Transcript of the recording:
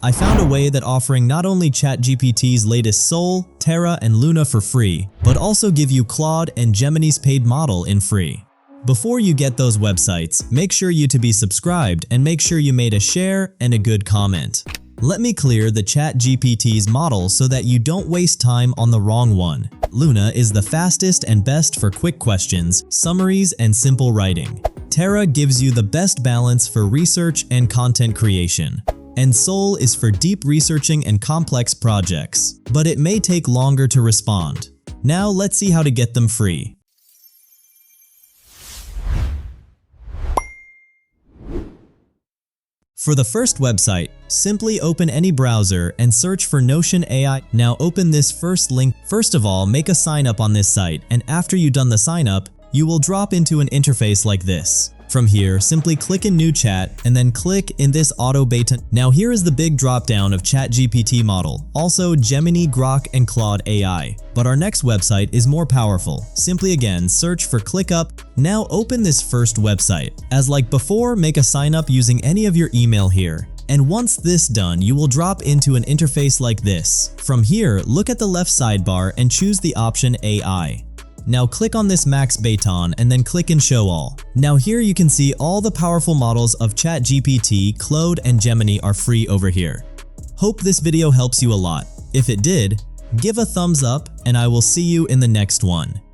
I found a way that offering not only ChatGPT's latest Soul, Terra, and Luna for free, but also give you Claude and Gemini's paid model in free. Before you get those websites, make sure you to be subscribed and make sure you made a share and a good comment. Let me clear the ChatGPT's model so that you don't waste time on the wrong one. Luna is the fastest and best for quick questions, summaries, and simple writing. Terra gives you the best balance for research and content creation. And Soul is for deep researching and complex projects, but it may take longer to respond. Now let's see how to get them free. For the first website, simply open any browser and search for Notion AI. Now open this first link. First of all, make a sign up on this site, and after you've done the sign up, you will drop into an interface like this. From here, simply click in New Chat and then click in this Auto Beta. Now here is the big drop down of ChatGPT model, also Gemini, Grok, and Claude AI. But our next website is more powerful. Simply again, search for ClickUp. Now open this first website. As like before, make a sign up using any of your email here. And once this done, you will drop into an interface like this. From here, look at the left sidebar and choose the option AI. Now click on this Max Baton and then click in Show All. Now here you can see all the powerful models of ChatGPT, Claude, and Gemini are free over here. Hope this video helps you a lot. If it did, give a thumbs up and I will see you in the next one.